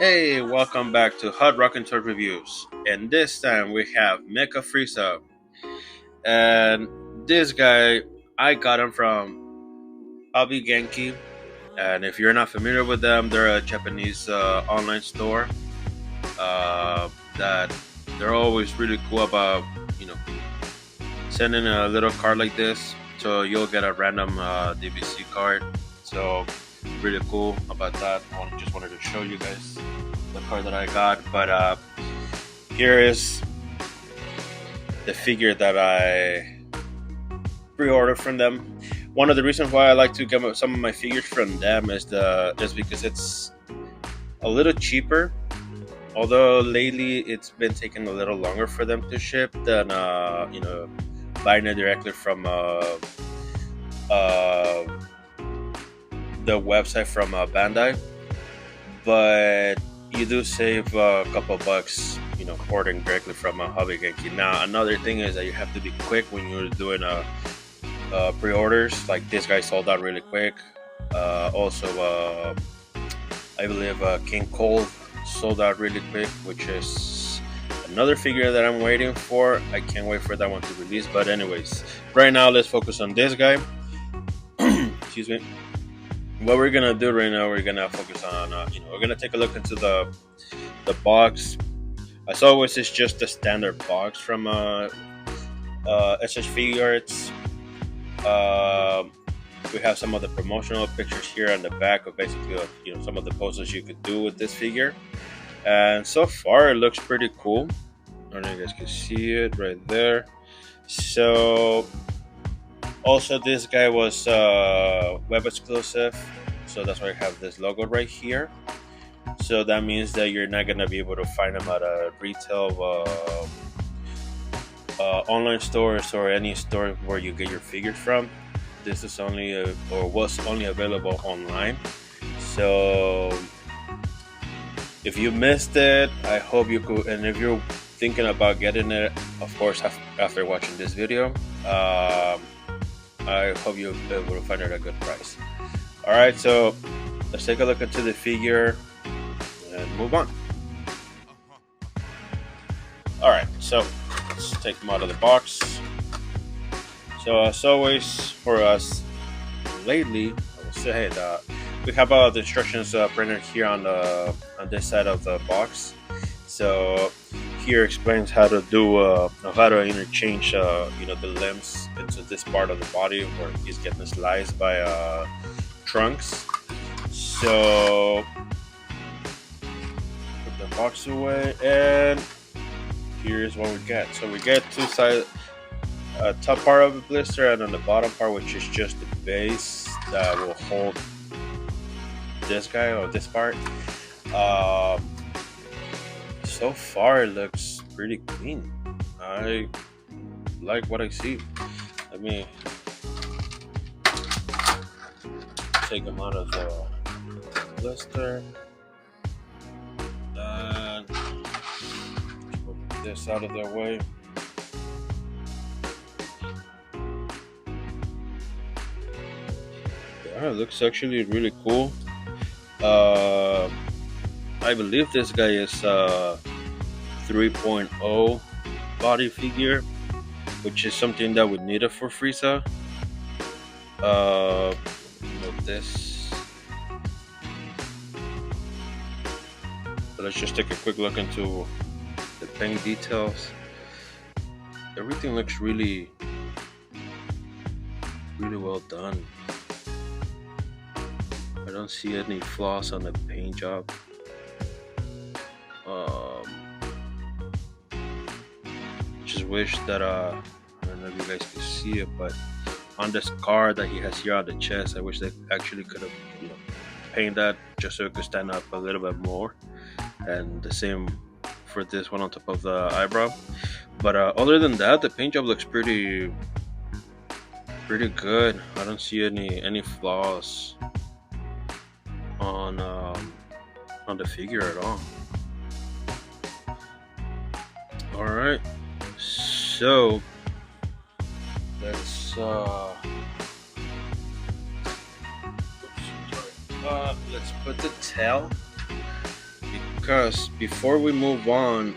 Hey, welcome back to Hot Rock and Toy Reviews. And this time we have Mecha Frieza. And this guy, I got him from Hobby Genki. And if you're not familiar with them, they're a Japanese online store that they're always really cool about, you know, sending a little card like this. So you'll get a random DVC card. So really cool about that. Just wanted to show you guys the card that I got. But here is the figure that I pre-ordered from them. One of the reasons why I like to get some of my figures from them is just because it's a little cheaper. Although lately it's been taking a little longer for them to ship than buying it directly from uh, the website from Bandai. But you do save a couple bucks, ordering directly from a Hobby Genki. Now, another thing is that you have to be quick when you're doing pre-orders. Like this guy sold out really quick. Also, I believe King Cold sold out really quick, which is another figure that I'm waiting for. I can't wait for that one to release. But anyways, right now let's focus on this guy. Excuse me. What we're gonna do right now, we're gonna focus on, we're gonna take a look into the box. As always, it's just the standard box from SH Figuarts. We have some of the promotional pictures here on the back of basically, some of the poses you could do with this figure. And so far, it looks pretty cool. I don't know if you guys can see it right there. So, also, this guy was web exclusive, so that's why I have this logo right here. So that means that you're not gonna be able to find them at a retail online stores or any store where you get your figures from. This is only or was only available online. So if you missed it, I hope you could. And if you're thinking about getting it, of course, after watching this video, I hope you'll be able to find it at a good price. All right, so let's take a look into the figure and move on. All right, so let's take them out of the box. So as always, for us lately, I will say that we have the instructions printed here on this side of the box. So here explains how to do how to interchange the limbs into this part of the body where he's getting sliced by trunks. So put the box away, and here's what we get. So we get two sides, top part of the blister, and on the bottom part, which is just the base that will hold this guy or this part. So far, it looks pretty clean. I like what I see. Let me take them out of the blister and put this out of their way. Yeah, it looks actually really cool. I believe this guy is 3.0 body figure, which is something that we needed for Frieza. This. So let's just take a quick look into the paint details. Everything looks really well done. I don't see any flaws on the paint job. Just wish that I don't know if you guys can see it, but on this card that he has here on the chest, I wish they actually could have painted that just so it could stand up a little bit more. And the same for this one on top of the eyebrow. But other than that, the paint job looks pretty good. I don't see any flaws on the figure at all. All right, so let's let's put the tail Because before we move onto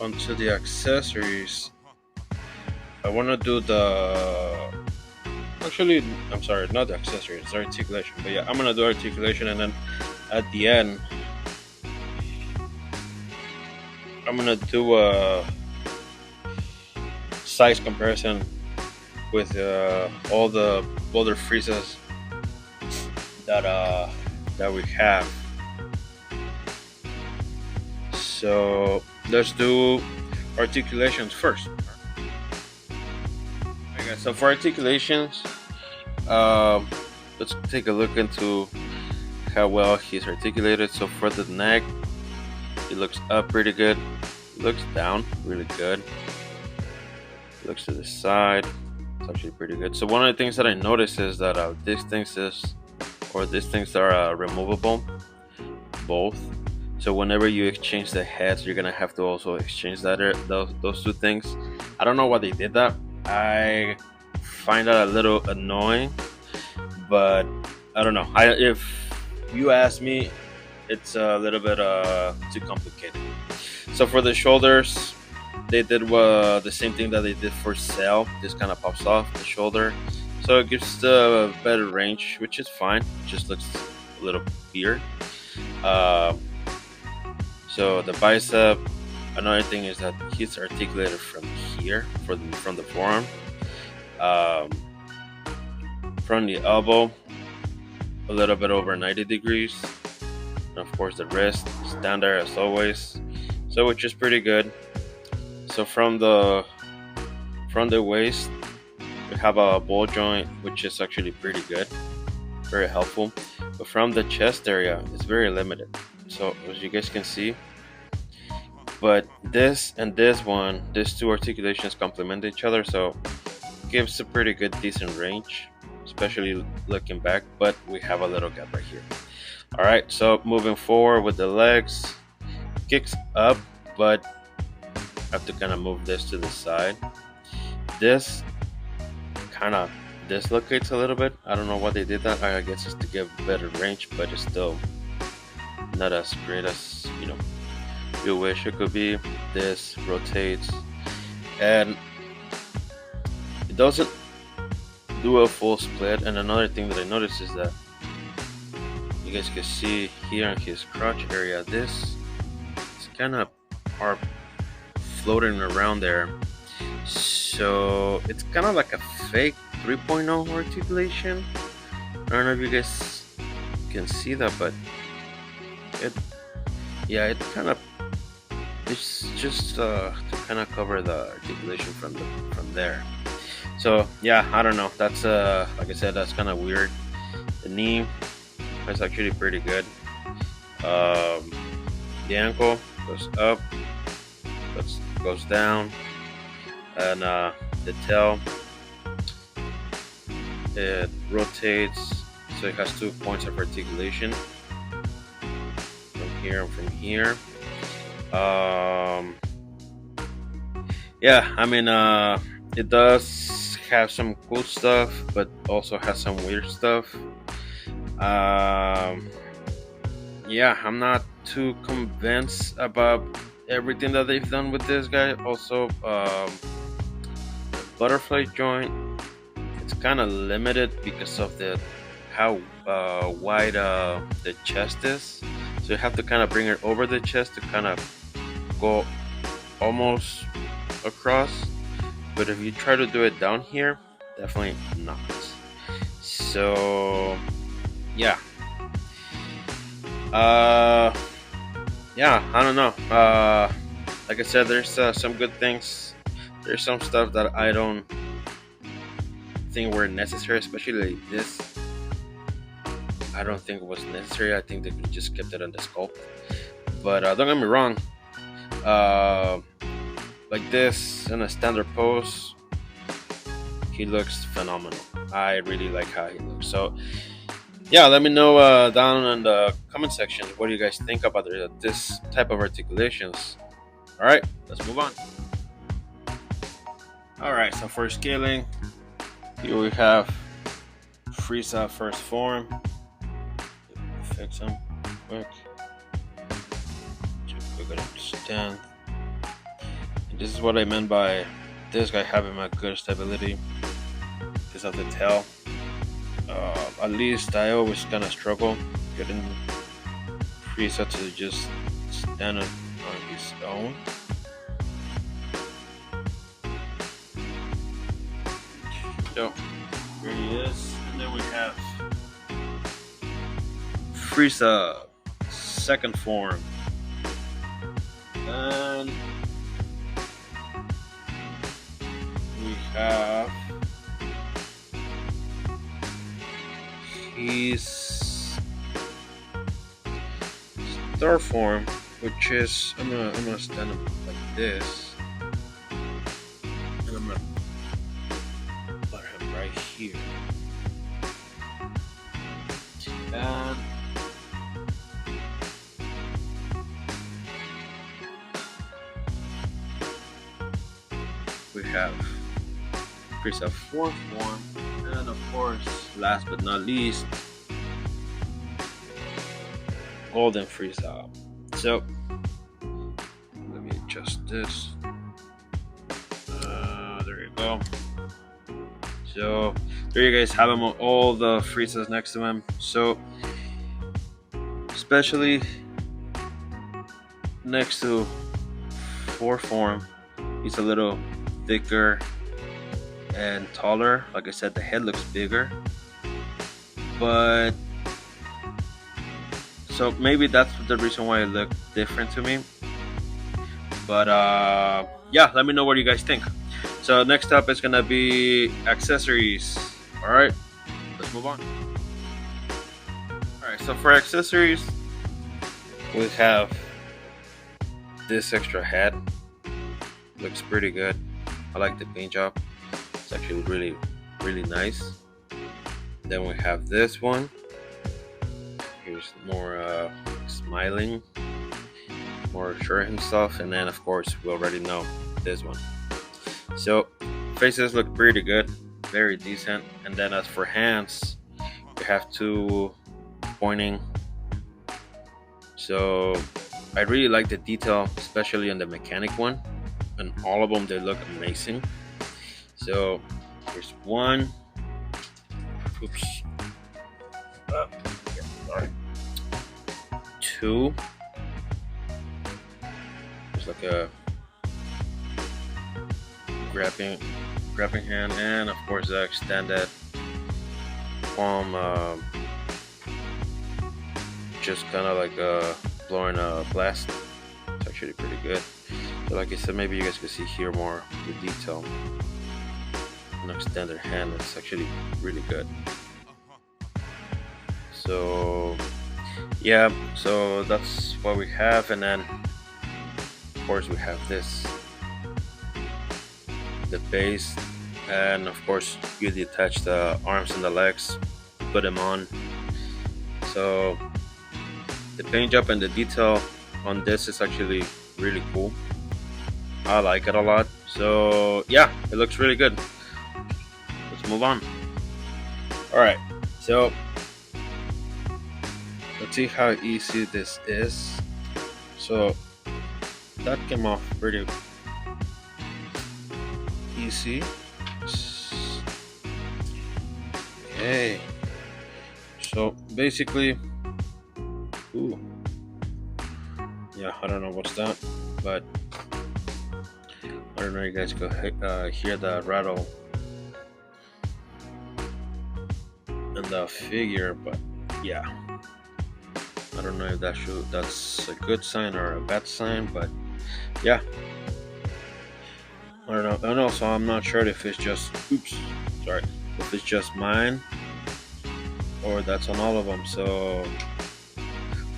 onto the accessories, I want to do the actually. I'm sorry, not the accessories, the articulation. But yeah, I'm gonna do articulation, and then at the end, I'm gonna do a size comparison with all the freezes that that we have. So let's do articulations first. Okay, so for articulations, um, let's take a look into how well he's articulated. So for the neck, he looks up pretty good. Looks down really good. Looks to the side. It's actually pretty good. So one of the things that I noticed is that these things are removable, both. So whenever you exchange the heads, you're gonna have to also exchange those two things. I don't know why they did that. I find that a little annoying, but I don't know. If you ask me, it's a little bit too complicated. So for the shoulders, they did the same thing that they did for Cell. This kind of pops off the shoulder, so it gives the better range, which is fine. It just looks a little weird. Uh, so the bicep. Another thing is that he's articulated from here, from the forearm, um, from the elbow, a little bit over 90 degrees. And of course, the wrist is down there as always, so which is pretty good. So from the waist, we have a ball joint, which is actually pretty good, very helpful. But from the chest area, it's very limited. So as you guys can see, but this and this one, these two articulations complement each other, so it gives a pretty good, decent range, especially looking back. But we have a little gap right here. All right, so moving forward with the legs, kicks up, but I have to kind of move this to the side. This kind of dislocates a little bit. I don't know why they did that. I guess it's to give better range, but it's still not as great as you wish it could be. This rotates, and it doesn't do a full split. And another thing that I noticed is that you guys can see here in his crotch area, this it's kind of are floating around there. So it's kind of like a fake 3.0 articulation. I don't know if you guys can see that, but it it kind of it's just to kind of cover the articulation from there. So yeah, I don't know. That's like I said, that's kind of weird. The knee is actually pretty good. The ankle goes up, goes down, and the tail it rotates, so it has 2 points of articulation from here and from here. Yeah, I mean, it does have some cool stuff, but also has some weird stuff. Yeah, I'm not too convinced about everything that they've done with this guy. Also, butterfly joint, it's kind of limited because of the how wide the chest is. So you have to kind of bring it over the chest to kind of go almost across. But if you try to do it down here, definitely not. So yeah. Yeah, I don't know. Like I said, there's some good things. There's some stuff that I don't think were necessary, especially like this. I don't think it was necessary. I think they could just kept it on the sculpt. But don't get me wrong. Like this in a standard pose, he looks phenomenal. I really like how he looks. So yeah, let me know down in the comment section what do you guys think about this type of articulations. All right, let's move on. Alright, so for scaling, here we have Frieza first form. Fix him quick. We're gonna stand. And this is what I meant by this guy having a good stability because of the tail. At least I always kind of struggle getting Frieza to just stand on his own. So here he is, and then we have Frieza second form, and we have his third form, which is I'm gonna stand him like this, and I'm gonna put him right here, and we have Frieza fourth form, and of course, last but not least, Golden Frieza. So let me adjust this. There you go. So there you guys have them, all the Friezas next to him. So especially next to fourth form, he's a little thicker and taller. Like I said, the head looks bigger, but so maybe that's the reason why it looked different to me. But yeah, let me know what you guys think. So next up is gonna be accessories. All right, let's move on. All right, so for accessories, we have this extra head. Looks pretty good. I like the paint job. It's actually really nice. Then we have this one. Here's more smiling, more sure himself, and then of course we already know this one. So faces look pretty good, very decent. And then as for hands, we have two pointing. So I really like the detail, especially on the mechanic one, and all of them they look amazing. So here's one. Oops. Sorry. Two. There's like a grabbing hand, and of course the extended palm, just kind of like blowing a blast. It's actually pretty good. So like I said, maybe you guys can see here more the detail. An extended hand, it's actually really good. So yeah, so that's what we have. And then of course we have this, the base, and of course you detach the arms and the legs, put them on. So the paint job and the detail on this is actually really cool. I like it a lot. So yeah, it looks really good. Let's move on. Alright, so let's see how easy this is. So that came off pretty easy. Okay, so basically, ooh, yeah, I don't know what's that, but I don't know if you guys could hear the rattle and the figure, but yeah, I don't know if that's a good sign or a bad sign, but yeah, I don't know. And also, I'm not sure if it's just if it's just mine or that's on all of them. So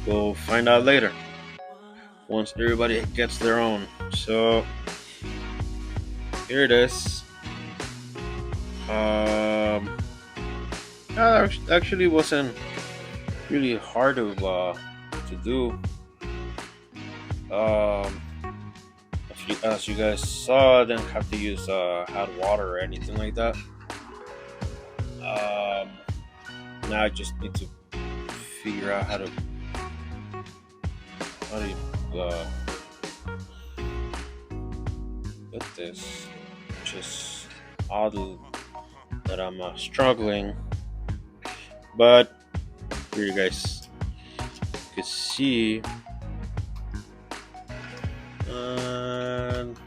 we'll find out later once everybody gets their own. So here it is. That actually wasn't really hard to do. A as you guys saw, I didn't have to use hot water or anything like that. Um, Now I just need to figure out how do you put this. Which is odd that I'm struggling, but here you guys can see. And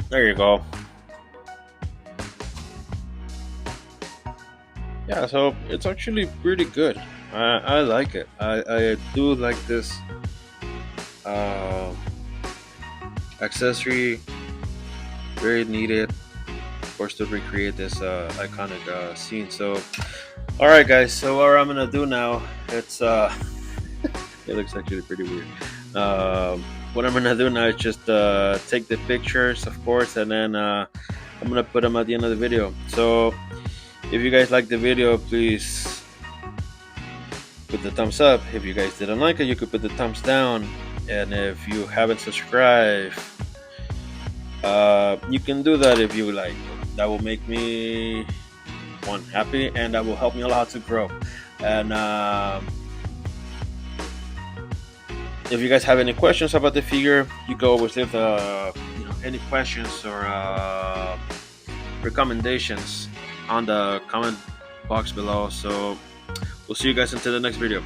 there you go. Yeah, so it's actually pretty good. I like it. I do like this uh, accessory. Very needed, of course, to recreate this iconic scene. So, all right, guys. So what I'm gonna do now? It's it looks actually pretty weird. What I'm gonna do now is just take the pictures, of course, and then I'm gonna put them at the end of the video. So if you guys like the video, please put the thumbs up. If you guys didn't like it, you could put the thumbs down. And if you haven't subscribed, you can do that if you like. That will make me happy, and that will help me a lot to grow. And if you guys have any questions about the figure, you can always leave any questions or recommendations on the comment box below. So we'll see you guys until the next video.